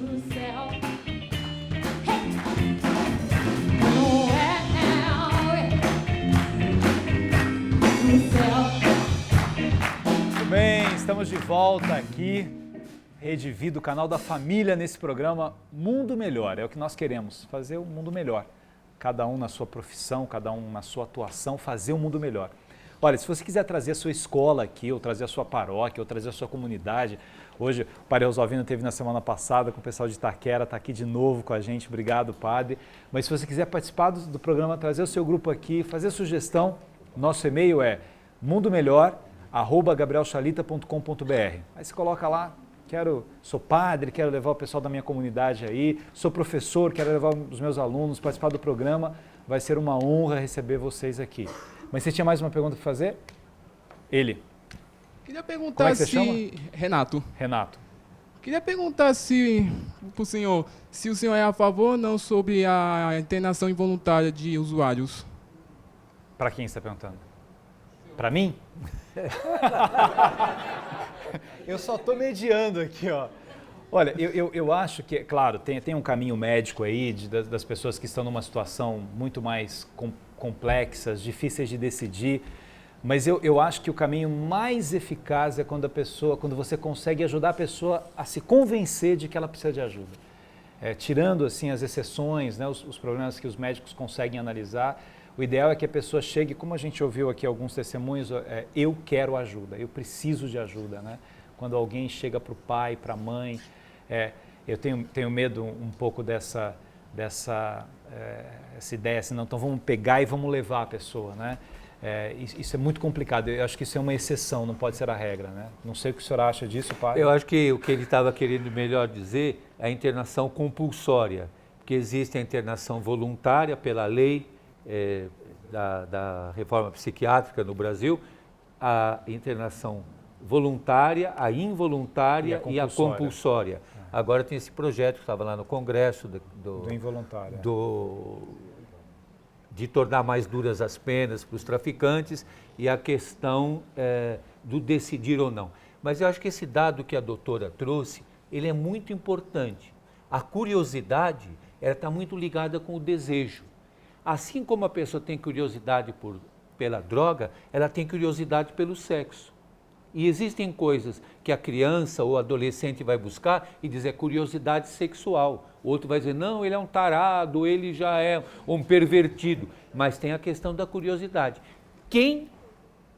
no céu. Muito bem, estamos de volta aqui, Rede Vida, o canal da família nesse programa Mundo Melhor. É o que nós queremos, fazer um mundo melhor. Cada um na sua profissão, cada um na sua atuação, fazer um mundo melhor. Olha, se você quiser trazer a sua escola aqui, ou trazer a sua paróquia, ou trazer a sua comunidade, hoje o Padre Rosalvino esteve na semana passada com o pessoal de Itaquera, está aqui de novo com a gente, obrigado, Padre. Mas se você quiser participar do programa, trazer o seu grupo aqui, fazer sugestão, nosso e-mail é mundomelhor@gabrielchalita.com.br. Aí você coloca lá, sou padre, quero levar o pessoal da minha comunidade aí, sou professor, quero levar os meus alunos, participar do programa, vai ser uma honra receber vocês aqui. Mas você tinha mais uma pergunta para fazer? Ele. Queria perguntar Como é que você chama? Renato. Renato. Queria perguntar para o senhor se o senhor é a favor ou não sobre a internação involuntária de usuários. Para quem você está perguntando? Para mim? Eu só estou mediando aqui, ó. Olha, eu acho que, claro, tem um caminho médico aí das pessoas que estão numa situação muito mais complexas, difíceis de decidir, mas eu acho que o caminho mais eficaz é quando você consegue ajudar a pessoa a se convencer de que ela precisa de ajuda. Tirando assim as exceções, né, os problemas que os médicos conseguem analisar, o ideal é que a pessoa chegue, como a gente ouviu aqui alguns testemunhos, eu quero ajuda, eu preciso de ajuda, né? Quando alguém chega para o pai, para a mãe, eu tenho medo um pouco dessa ideia, assim, não, então vamos pegar e vamos levar a pessoa, né? Isso é muito complicado, eu acho que isso é uma exceção, não pode ser a regra, né? Não sei o que o senhor acha disso, pai? Eu acho que o que ele estava querendo melhor dizer é a internação compulsória, porque existe a internação voluntária pela lei da reforma psiquiátrica no Brasil, a internação voluntária, a involuntária e a compulsória. Agora tem esse projeto que estava lá no Congresso do involuntário. De tornar mais duras as penas para os traficantes e a questão do decidir ou não. Mas eu acho que esse dado que a doutora trouxe, ele é muito importante. A curiosidade, ela está muito ligada com o desejo. Assim como a pessoa tem curiosidade pela droga, ela tem curiosidade pelo sexo. E existem coisas que a criança ou adolescente vai buscar e diz curiosidade sexual. O outro vai dizer, não, ele é um tarado, ele já é um pervertido. Mas tem a questão da curiosidade. Quem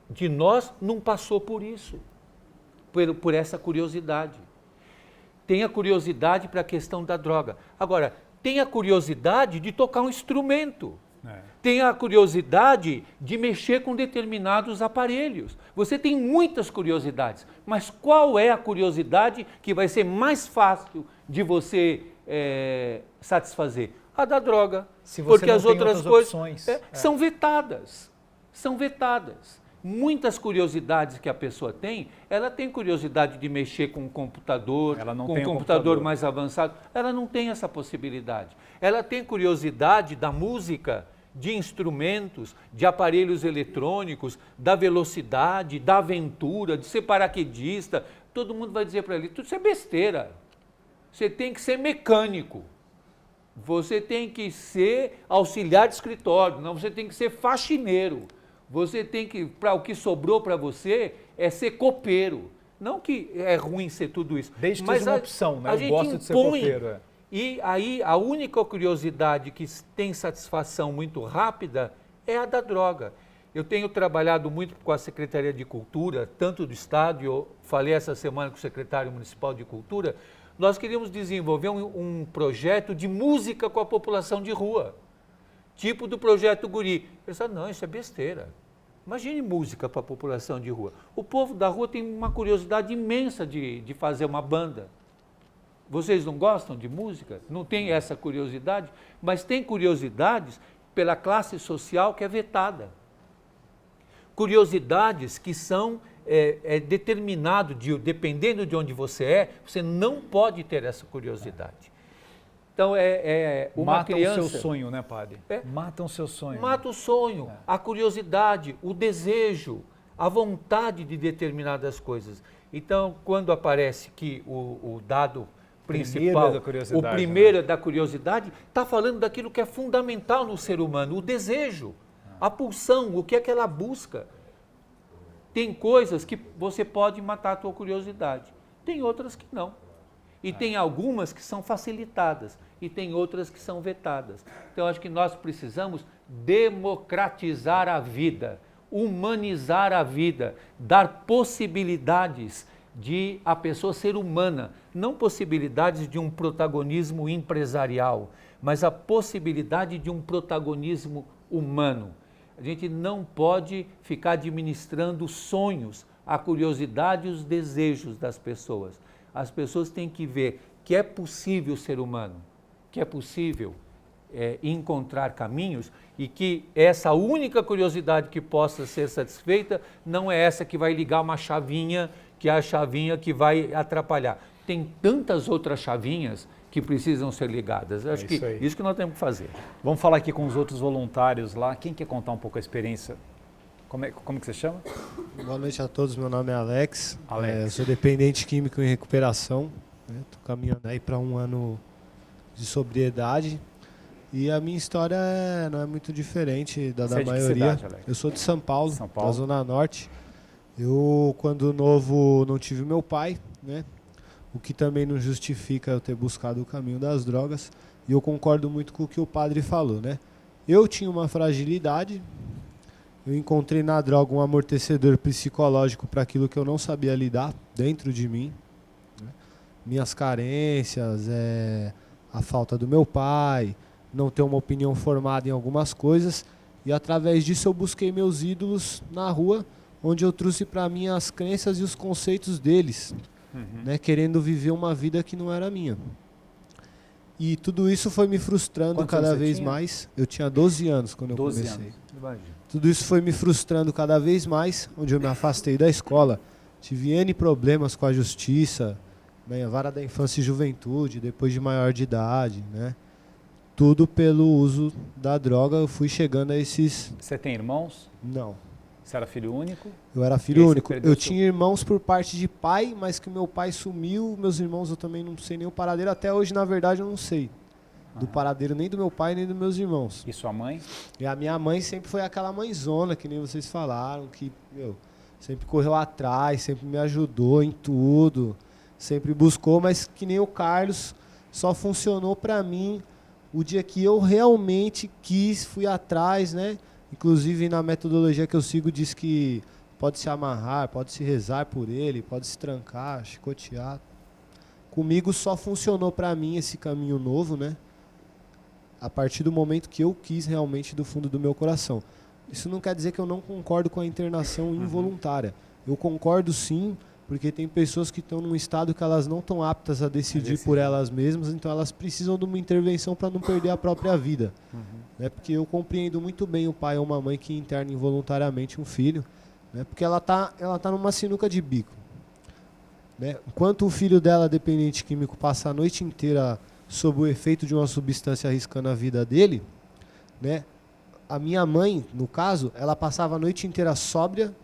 de nós não passou por isso? Por essa curiosidade. Tem a curiosidade para a questão da droga. Agora, tem a curiosidade de tocar um instrumento. Tem a curiosidade de mexer com determinados aparelhos. Você tem muitas curiosidades, mas qual é a curiosidade que vai ser mais fácil de você satisfazer? A da droga. Se você porque não as tem outras coisas opções, são vetadas. São vetadas. Muitas curiosidades que a pessoa tem, ela tem curiosidade de mexer com um computador, com um computador mais avançado, ela não tem essa possibilidade. Ela tem curiosidade da música, de instrumentos, de aparelhos eletrônicos, da velocidade, da aventura, de ser paraquedista. Todo mundo vai dizer para ele, tudo isso é besteira. Você tem que ser mecânico. Você tem que ser auxiliar de escritório, não, você tem que ser faxineiro. Você tem que, o que sobrou para você é ser copeiro. Não que é ruim ser tudo isso. Desde que seja uma opção, né? Eu gosto de ser copeiro. E aí a única curiosidade que tem satisfação muito rápida é a da droga. Eu tenho trabalhado muito com a Secretaria de Cultura, tanto do Estado, eu falei essa semana com o secretário municipal de Cultura, nós queríamos desenvolver um projeto de música com a população de rua, tipo do Projeto Guri. Eu disse, não, isso é besteira. Imagine música para a população de rua. O povo da rua tem uma curiosidade imensa de fazer uma banda. Vocês não gostam de música? Não tem essa curiosidade? Mas tem curiosidades pela classe social que é vetada. Curiosidades que são determinado, dependendo de onde você não pode ter essa curiosidade. Então, uma Matam criança... o seu sonho, né, padre? Matam o seu sonho. Mata o sonho, a curiosidade, o desejo, a vontade de determinadas coisas. Então, quando aparece que o dado principal, é da curiosidade, o primeiro é da curiosidade, está falando daquilo que é fundamental no ser humano, o desejo, a pulsão, o que é que ela busca. Tem coisas que você pode matar a tua curiosidade, tem outras que não. E tem algumas que são facilitadas e tem outras que são vetadas. Então, acho que nós precisamos democratizar a vida, humanizar a vida, dar possibilidades de a pessoa ser humana, não possibilidades de um protagonismo empresarial, mas a possibilidade de um protagonismo humano. A gente não pode ficar administrando sonhos, a curiosidade e os desejos das pessoas. As pessoas têm que ver que é possível ser humano, que é possível encontrar caminhos e que essa única curiosidade que possa ser satisfeita não é essa que vai ligar uma chavinha, que é a chavinha que vai atrapalhar. Tem tantas outras chavinhas que precisam ser ligadas. Acho que isso que nós temos que fazer. Vamos falar aqui com os outros voluntários lá. Quem quer contar um pouco a experiência? Como que você chama? Boa noite a todos, meu nome é Alex. Eu sou dependente químico em recuperação. Estou caminhando aí para 1 ano de sobriedade. E a minha história não é muito diferente da maioria. Cidade, Alex? Eu sou de São Paulo, da Zona Norte. Eu, quando novo, não tive meu pai, né? O que também não justifica eu ter buscado o caminho das drogas. E eu concordo muito com o que o padre falou, né? Eu tinha uma fragilidade. Eu encontrei na droga um amortecedor psicológico para aquilo que eu não sabia lidar dentro de mim. Né? Minhas carências, a falta do meu pai, não ter uma opinião formada em algumas coisas. E através disso eu busquei meus ídolos na rua, onde eu trouxe para mim as crenças e os conceitos deles, né? Querendo viver uma vida que não era minha. E tudo isso foi me frustrando cada vez mais. Eu tinha 12 anos quando eu comecei. Tudo isso foi me frustrando cada vez mais, onde eu me afastei da escola. Tive N problemas com a justiça, né, a vara da infância e juventude, depois de maior de idade, né? Tudo pelo uso da droga. Eu fui chegando a esses... Você tem irmãos? Não. Você era filho único? Eu era filho único. Eu tinha irmãos por parte de pai, mas que meu pai sumiu. Meus irmãos eu também não sei nem o paradeiro. Até hoje, na verdade, eu não sei do paradeiro nem do meu pai, nem dos meus irmãos. E sua mãe? E a minha mãe sempre foi aquela mãezona, que nem vocês falaram, que, sempre correu atrás, sempre me ajudou em tudo, sempre buscou, mas que nem o Carlos, só funcionou pra mim o dia que eu realmente quis, fui atrás, né? Inclusive na metodologia que eu sigo diz que pode se amarrar, pode se rezar por ele, pode se trancar, chicotear. Comigo só funcionou pra mim esse caminho novo, né? A partir do momento que eu quis realmente do fundo do meu coração. Isso não quer dizer que eu não concordo com a internação involuntária. Eu concordo sim, porque tem pessoas que estão num estado que elas não estão aptas a decidir por elas mesmas, então elas precisam de uma intervenção para não perder a própria vida. Né? Porque eu compreendo muito bem o pai ou uma mãe que interna involuntariamente um filho, né? Porque ela tá numa sinuca de bico. Né? Enquanto o filho dela, dependente químico, passa a noite inteira sob o efeito de uma substância arriscando a vida dele, né? A minha mãe, no caso, ela passava a noite inteira sóbria,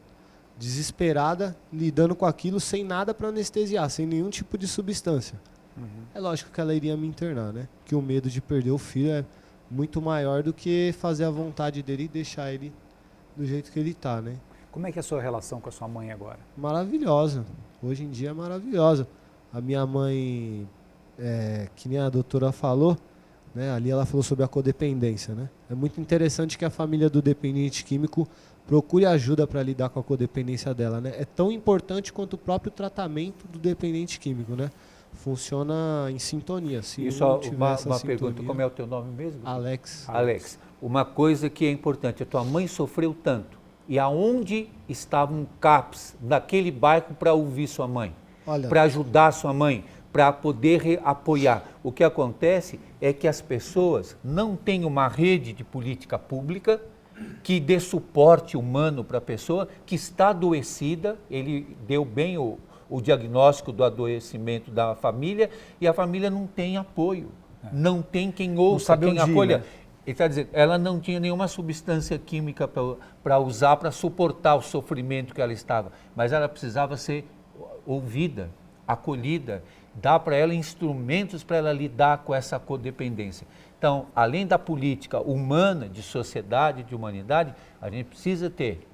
desesperada, lidando com aquilo sem nada para anestesiar, sem nenhum tipo de substância. É lógico que ela iria me internar, né? Que o medo de perder o filho é muito maior do que fazer a vontade dele e deixar ele do jeito que ele tá, né? Como é que é a sua relação com a sua mãe agora? Maravilhosa. Hoje em dia é maravilhosa. A minha mãe... que nem a doutora falou, né, ali ela falou sobre a codependência, né? É muito interessante que a família do dependente químico procure ajuda para lidar com a codependência dela, né? É tão importante quanto o próprio tratamento do dependente químico, né? Funciona em sintonia. Se isso não tiver uma essa pergunta, como é o teu nome mesmo? Alex. Alex, uma coisa que é importante, a tua mãe sofreu tanto, e aonde estava um CAPS daquele bairro para ouvir sua mãe, para ajudar sua mãe, para poder apoiar. O que acontece é que as pessoas não têm uma rede de política pública que dê suporte humano para a pessoa que está adoecida. Ele deu bem o diagnóstico do adoecimento da família e a família não tem apoio, não tem quem ouça, quem acolha. Né? Ele está dizendo, ela não tinha nenhuma substância química para usar, para suportar o sofrimento que ela estava, mas ela precisava ser ouvida, acolhida, dá para ela instrumentos para ela lidar com essa codependência. Então, além da política humana, de sociedade, de humanidade, a gente precisa ter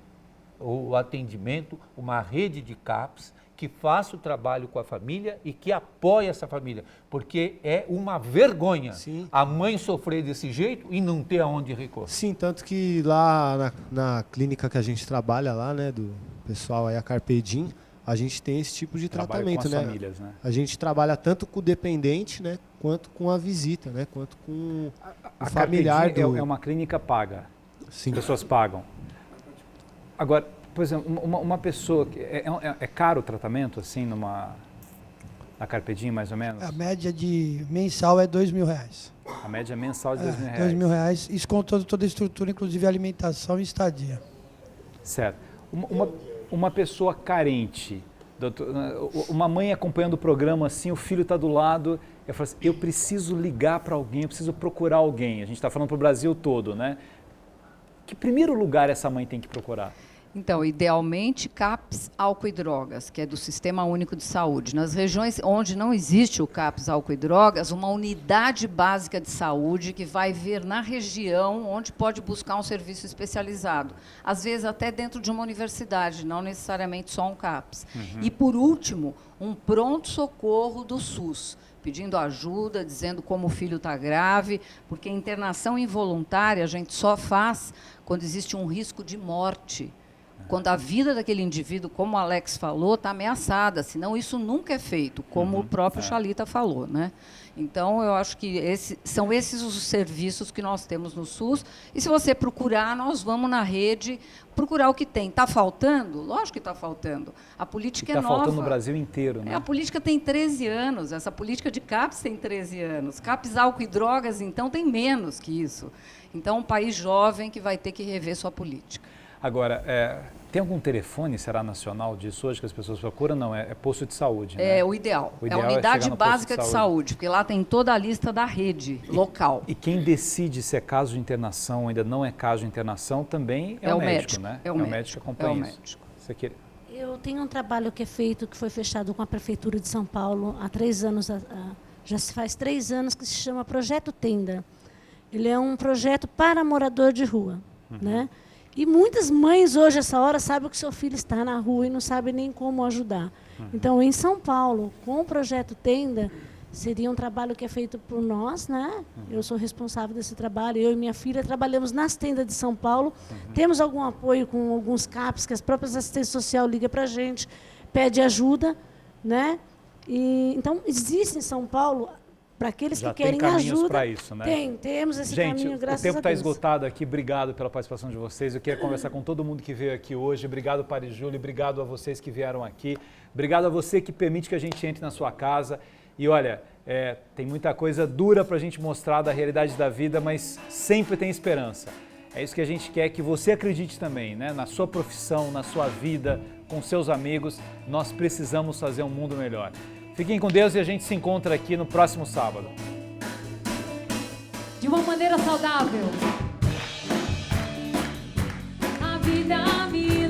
o atendimento, uma rede de CAPs que faça o trabalho com a família e que apoie essa família, porque é uma vergonha a mãe sofrer desse jeito e não ter aonde recorrer. Sim, tanto que lá na clínica que a gente trabalha lá, né, do pessoal aí, a Carpe Diem, a gente tem esse tipo de tratamento, com as né? famílias, né? A gente trabalha tanto com o dependente, né, quanto com a visita, né, quanto com o familiar Carpe Diem é uma clínica paga. Sim. As pessoas pagam. Agora, por exemplo, uma pessoa que é caro o tratamento assim na Carpe Diem, mais ou menos? A média de mensal é R$2.000. A média mensal de R$2.000. R$2.000, isso com toda a estrutura, inclusive alimentação e estadia. Certo. Uma pessoa carente, doutor, uma mãe acompanhando o programa assim, o filho está do lado, eu falo assim, eu preciso ligar para alguém, eu preciso procurar alguém. A gente está falando para o Brasil todo, né? Que primeiro lugar essa mãe tem que procurar? Então, idealmente, CAPS, álcool e drogas, que é do Sistema Único de Saúde. Nas regiões onde não existe o CAPS, álcool e drogas, uma unidade básica de saúde que vai ver na região onde pode buscar um serviço especializado. Às vezes, até dentro de uma universidade, não necessariamente só um CAPS. E, por último, um pronto-socorro do SUS, pedindo ajuda, dizendo como o filho está grave, porque a internação involuntária a gente só faz quando existe um risco de morte. Quando a vida daquele indivíduo, como o Alex falou, está ameaçada, senão isso nunca é feito, como o próprio Chalita falou, né? Então, eu acho que são esses os serviços que nós temos no SUS, e se você procurar, nós vamos na rede procurar o que tem. Está faltando? Lógico que está faltando. A política é nova. Está faltando no Brasil inteiro, né? A política tem 13 anos, essa política de CAPS tem 13 anos. CAPS, álcool e drogas, então, tem menos que isso. Então, um país jovem que vai ter que rever sua política. Agora, tem algum telefone, será nacional disso hoje que as pessoas procuram? Não, é posto de saúde, né? É o ideal. O ideal é a unidade chegar no posto básica de saúde, porque lá tem toda a lista da rede local. E quem decide se é caso de internação ou ainda não é caso de internação também é o médico, né? É o médico que acompanha isso. Médico. Você quer... Eu tenho um trabalho que é feito, que foi fechado com a Prefeitura de São Paulo há 3 anos, já se faz 3 anos, que se chama Projeto Tenda. Ele é um projeto para morador de rua, né? E muitas mães hoje, essa hora, sabem que seu filho está na rua e não sabem nem como ajudar. Então, em São Paulo, com o Projeto Tenda, seria um trabalho que é feito por nós, né? Eu sou responsável desse trabalho, eu e minha filha trabalhamos nas tendas de São Paulo. Temos algum apoio com alguns CAPs, que as próprias assistências sociais ligam para a gente, pede ajuda, né? Então, existe em São Paulo... Para aqueles que querem ajuda. Já tem caminhos para isso, né? Temos esse caminho, graças a Deus. Gente, o tempo está esgotado aqui. Obrigado pela participação de vocês. Eu queria conversar com todo mundo que veio aqui hoje. Obrigado, Padre Júlio. Obrigado a vocês que vieram aqui. Obrigado a você que permite que a gente entre na sua casa. E olha, tem muita coisa dura para a gente mostrar da realidade da vida, mas sempre tem esperança. É isso que a gente quer, que você acredite também, né? Na sua profissão, na sua vida, com seus amigos. Nós precisamos fazer um mundo melhor. Fiquem com Deus e a gente se encontra aqui no próximo sábado. De uma maneira saudável. A vida me